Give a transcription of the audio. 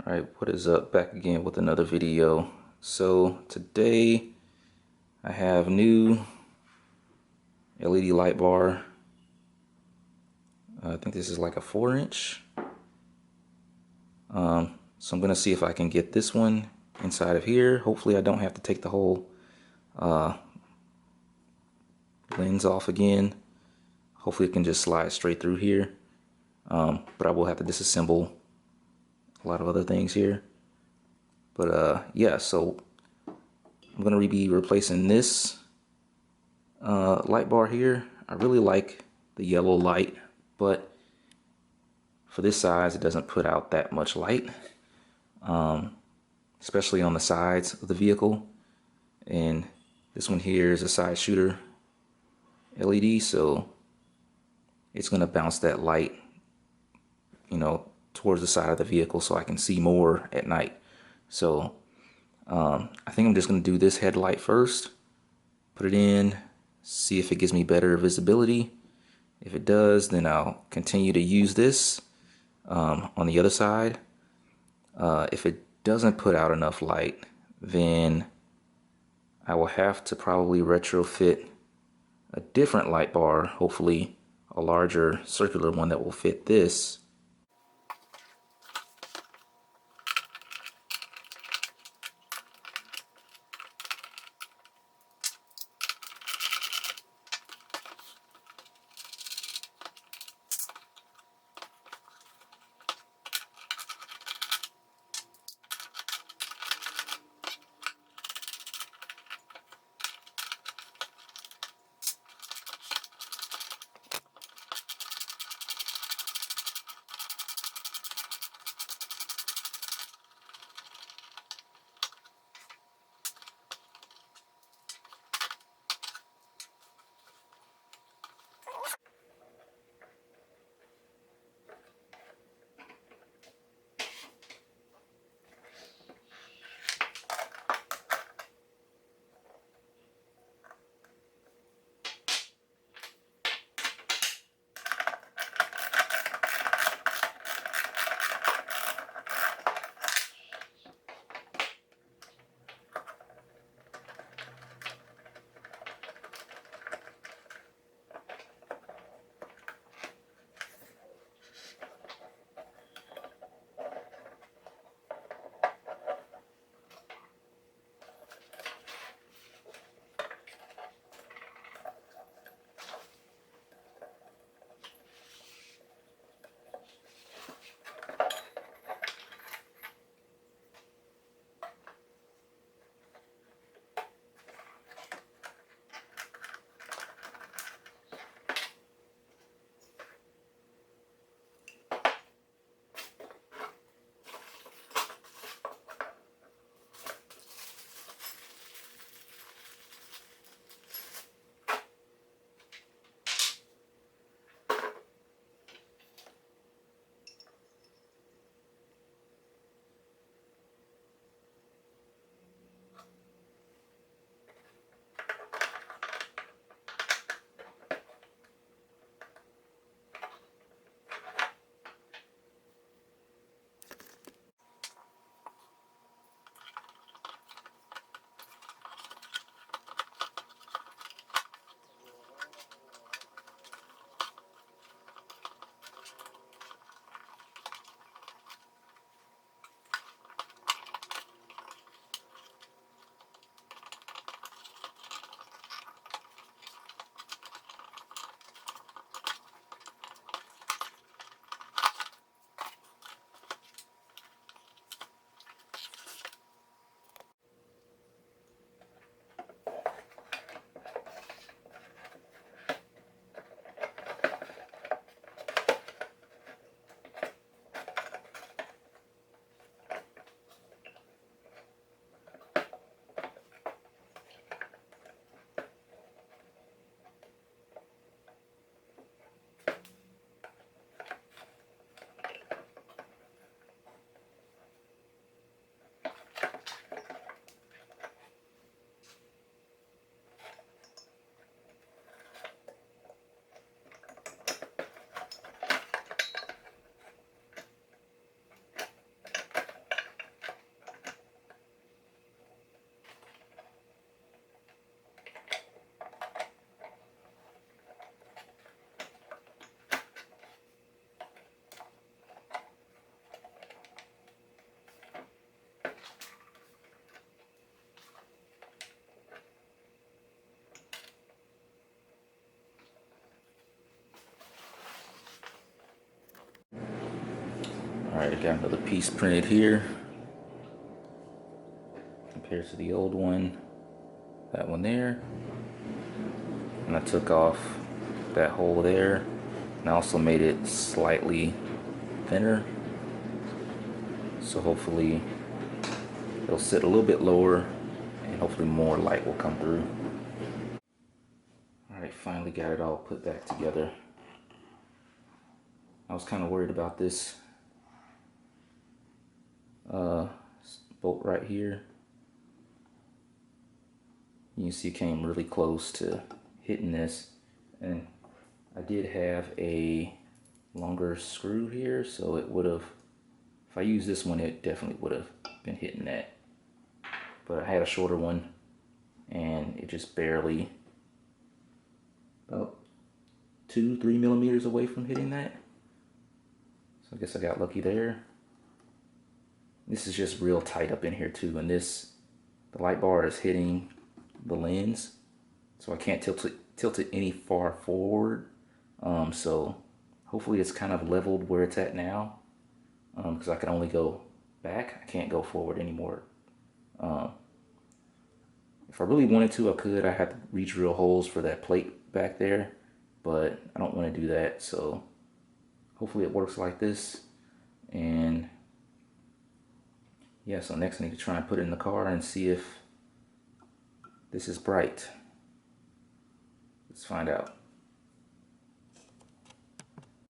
Alright, what is up? Back again with another video. So today I have new LED light bar. I think this is like a 4-inch. So I'm gonna see if I can get this one inside of here. Hopefully I don't have to take the whole lens off again. Hopefully it can just slide straight through here. But I will have to disassemble a lot of other things here. But yeah, so I'm gonna be replacing this light bar here. I really like the yellow light, but for this size it doesn't put out that much light, especially on the sides of the vehicle. And this one here is a side shooter LED, so it's gonna bounce that light, towards the side of the vehicle so I can see more at night. So I think I'm just gonna do this headlight first, put it in, see if it gives me better visibility. If it does, then I'll continue to use this on the other side. If it doesn't put out enough light, then I will have to probably retrofit a different light bar, hopefully a larger circular one that will fit this. Alright, I got another piece printed here. Compared to the old one, that one there. And I took off that hole there. And I also made it slightly thinner. So hopefully it'll sit a little bit lower and hopefully more light will come through. Alright, finally got it all put back together. I was kind of worried about this bolt right here. You can see it came really close to hitting this, and I did have a longer screw here, so it would have, if I used this one, it definitely would have been hitting that. But I had a shorter one and it just barely, about 2-3 millimeters away from hitting that. So I guess I got lucky there. This is just real tight up in here too, and this, the light bar is hitting the lens, so I can't tilt it any far forward. So hopefully it's kind of leveled where it's at now, because I can only go back. I can't go forward anymore. If I really wanted to, I could. I had to re-drill holes for that plate back there, but I don't want to do that. So hopefully it works like this. And yeah, so next I need to try and put it in the car and see if this is bright. Let's find out.